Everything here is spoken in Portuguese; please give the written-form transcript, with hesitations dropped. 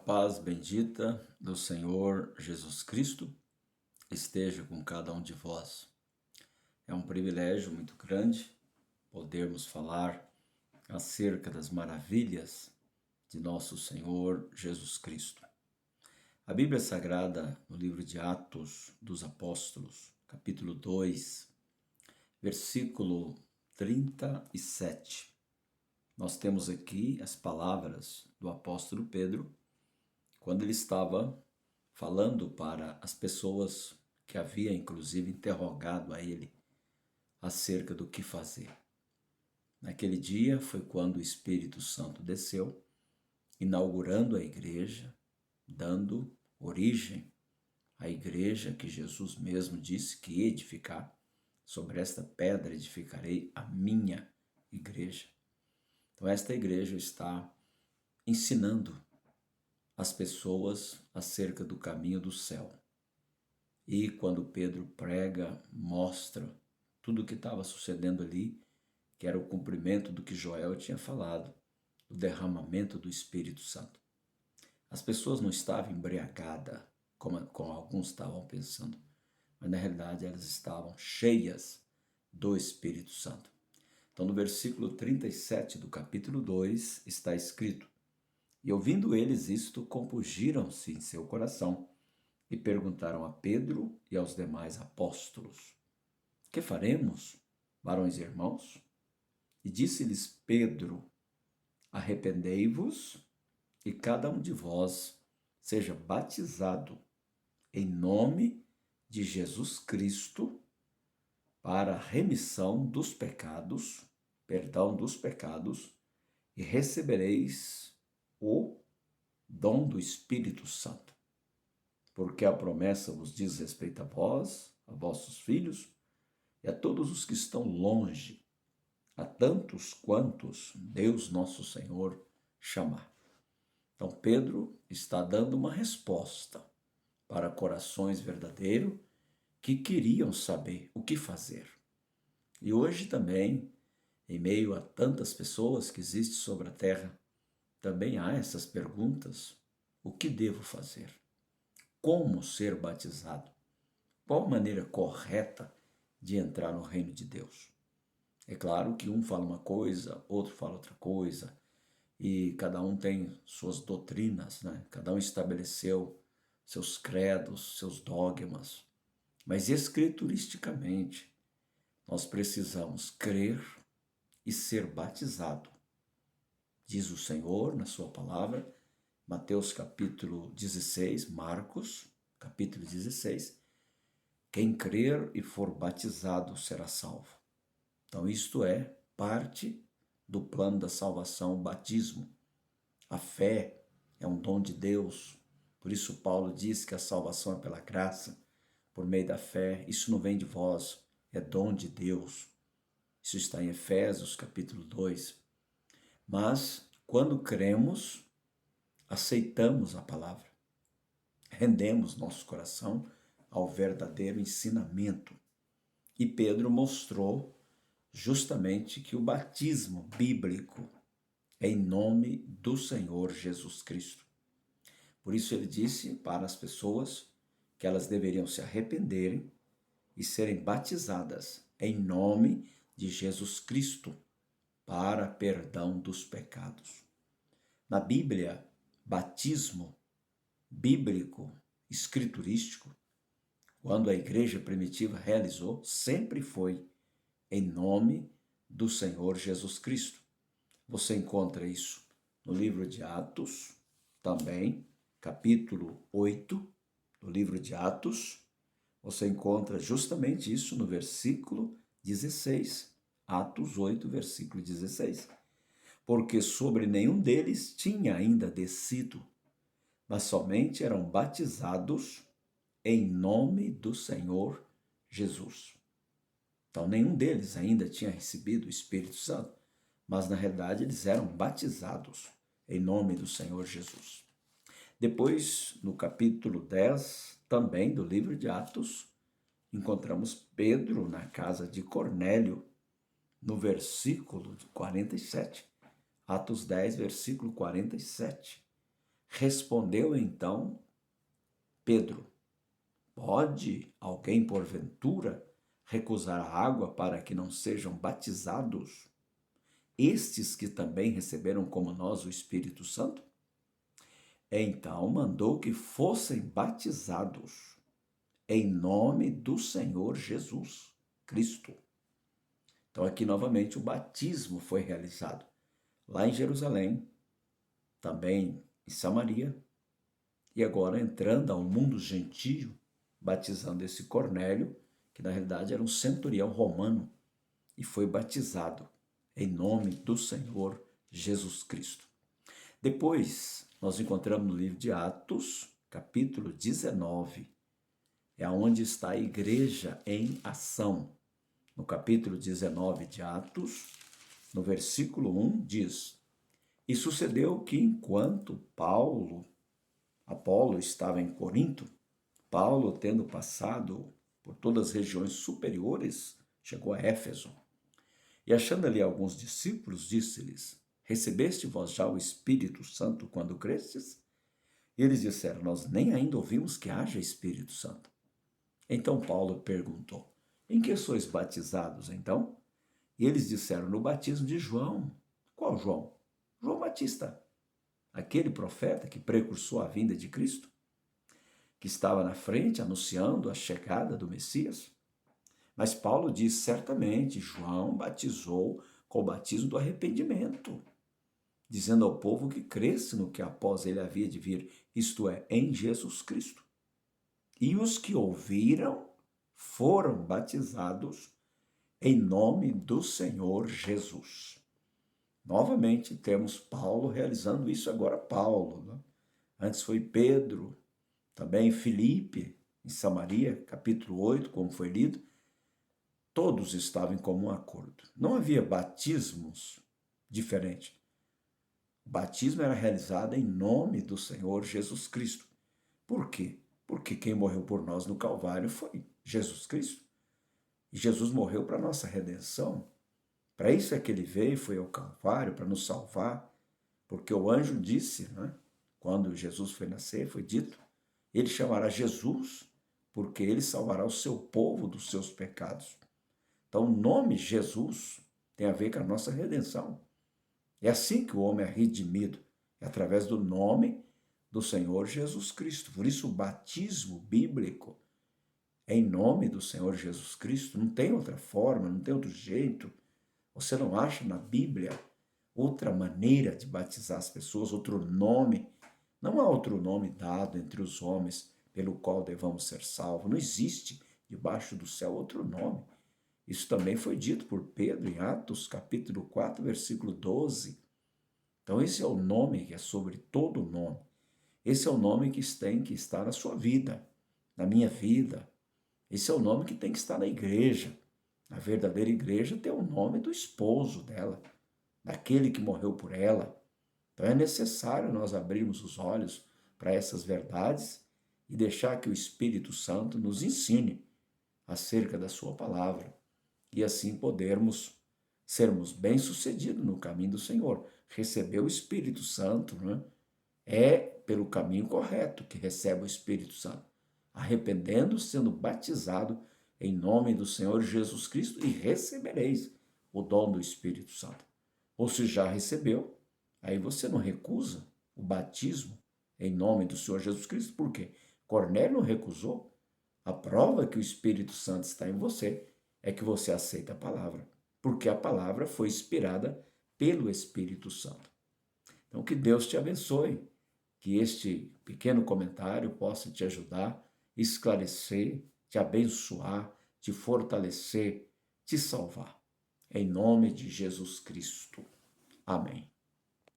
paz bendita do Senhor Jesus Cristo esteja com cada um de vós. É um privilégio muito grande podermos falar acerca das maravilhas de nosso Senhor Jesus Cristo. A Bíblia Sagrada, no livro de Atos dos Apóstolos, capítulo 2, versículo 37, nós temos aqui as palavras do apóstolo Pedro, quando ele estava falando para as pessoas que havia inclusive interrogado a ele acerca do que fazer. Naquele dia foi quando o Espírito Santo desceu, inaugurando a igreja, dando origem à igreja que Jesus mesmo disse que ia edificar. Sobre esta pedra edificarei a minha igreja. Então esta igreja está ensinando as pessoas acerca do caminho do céu. E quando Pedro prega, mostra tudo o que estava sucedendo ali, que era o cumprimento do que Joel tinha falado, o derramamento do Espírito Santo. As pessoas não estavam embriagadas, como alguns estavam pensando, mas na realidade elas estavam cheias do Espírito Santo. Então no versículo 37 do capítulo 2 está escrito: E ouvindo eles isto, compungiram-se em seu coração e perguntaram a Pedro e aos demais apóstolos: Que faremos, varões e irmãos? E disse-lhes Pedro: Arrependei-vos e cada um de vós seja batizado em nome de Jesus Cristo para a remissão dos pecados, perdão dos pecados, e recebereis o dom do Espírito Santo. Porque a promessa vos diz respeito a vós, a vossos filhos e a todos os que estão longe, a tantos quantos Deus nosso Senhor chamar. Então Pedro está dando uma resposta para corações verdadeiros que queriam saber o que fazer. E hoje também, em meio a tantas pessoas que existem sobre a terra, também há essas perguntas: o que devo fazer? Como ser batizado? Qual a maneira correta de entrar no reino de Deus? É claro que um fala uma coisa, outro fala outra coisa, e cada um tem suas doutrinas, né? Cada um estabeleceu seus credos, seus dogmas. Mas escrituristicamente, nós precisamos crer e ser batizado. Diz o Senhor na sua palavra, Mateus capítulo 16, Marcos capítulo 16, quem crer e for batizado será salvo. Então isto é parte do plano da salvação, o batismo. A fé é um dom de Deus, por isso Paulo diz que a salvação é pela graça, por meio da fé. Isso não vem de vós, é dom de Deus. Isso está em Efésios capítulo 2. Mas quando cremos, aceitamos a palavra, rendemos nosso coração ao verdadeiro ensinamento. E Pedro mostrou justamente que o batismo bíblico é em nome do Senhor Jesus Cristo. Por isso ele disse para as pessoas que elas deveriam se arrependerem e serem batizadas em nome de Jesus Cristo para perdão dos pecados. Na Bíblia, batismo bíblico, escriturístico, quando a igreja primitiva realizou, sempre foi em nome do Senhor Jesus Cristo. Você encontra isso no livro de Atos, também, capítulo 8 do livro de Atos. Você encontra justamente isso no versículo 16, Atos 8, versículo 16. Porque sobre nenhum deles tinha ainda descido, mas somente eram batizados em nome do Senhor Jesus. Então, nenhum deles ainda tinha recebido o Espírito Santo, mas na realidade eles eram batizados em nome do Senhor Jesus. Depois, no capítulo 10, também do livro de Atos, encontramos Pedro na casa de Cornélio, no versículo 47. Atos 10, versículo 47. Respondeu então Pedro: pode alguém, porventura, recusar a água para que não sejam batizados estes que também receberam como nós o Espírito Santo? Então mandou que fossem batizados em nome do Senhor Jesus Cristo. Então aqui novamente o batismo foi realizado lá em Jerusalém, também em Samaria, e agora entrando ao mundo gentio, batizando esse Cornélio, que na realidade era um centurião romano, e foi batizado em nome do Senhor Jesus Cristo. Depois, nós encontramos no livro de Atos, capítulo 19, é onde está a igreja em ação. No capítulo 19 de Atos, no versículo 1, diz: E sucedeu que enquanto Apolo estava em Corinto, Paulo, tendo passado por todas as regiões superiores, chegou a Éfeso. E achando ali alguns discípulos, disse-lhes: Recebeste vós já o Espírito Santo quando crestes? E eles disseram: Nós nem ainda ouvimos que haja Espírito Santo. Então Paulo perguntou: Em que sois batizados, então? E eles disseram: No batismo de João. Qual João? João Batista, aquele profeta que precursou a vinda de Cristo, que estava na frente anunciando a chegada do Messias. Mas Paulo diz: certamente João batizou com o batismo do arrependimento, dizendo ao povo que cresce no que após ele havia de vir, isto é, em Jesus Cristo. E os que ouviram foram batizados em nome do Senhor Jesus. Novamente temos Paulo realizando isso, agora Paulo, né? Antes foi Pedro, também Filipe, em Samaria, capítulo 8, como foi lido. Todos estavam em comum acordo. Não havia batismos diferentes. O batismo era realizado em nome do Senhor Jesus Cristo. Por quê? Porque quem morreu por nós no Calvário foi Jesus Cristo. E Jesus morreu para a nossa redenção. Para isso é que ele veio, foi ao Calvário, para nos salvar. Porque o anjo disse, né, quando Jesus foi nascer, foi dito, ele chamará Jesus, porque ele salvará o seu povo dos seus pecados. Então, o nome Jesus tem a ver com a nossa redenção. É assim que o homem é redimido, é através do nome do Senhor Jesus Cristo. Por isso, o batismo bíblico é em nome do Senhor Jesus Cristo. Não tem outra forma, não tem outro jeito. Você não acha na Bíblia outra maneira de batizar as pessoas, outro nome. Não há outro nome dado entre os homens pelo qual devamos ser salvos. Não existe debaixo do céu outro nome. Isso também foi dito por Pedro em Atos, capítulo 4, versículo 12. Então esse é o nome que é sobre todo nome. Esse é o nome que tem que estar na sua vida, na minha vida. Esse é o nome que tem que estar na igreja. A verdadeira igreja tem o nome do esposo dela, daquele que morreu por ela. Então é necessário nós abrirmos os olhos para essas verdades e deixar que o Espírito Santo nos ensine acerca da sua palavra. E assim podermos sermos bem-sucedidos no caminho do Senhor. Receber o Espírito Santo, né? É pelo caminho correto que recebe o Espírito Santo. Arrependendo, sendo batizado em nome do Senhor Jesus Cristo, e recebereis o dom do Espírito Santo. Ou se já recebeu, aí você não recusa o batismo em nome do Senhor Jesus Cristo. Por quê? Cornélio não recusou. A prova que o Espírito Santo está em você é que você aceita a palavra, porque a palavra foi inspirada pelo Espírito Santo. Então, que Deus te abençoe, que este pequeno comentário possa te ajudar, esclarecer, te abençoar, te fortalecer, te salvar. Em nome de Jesus Cristo. Amém.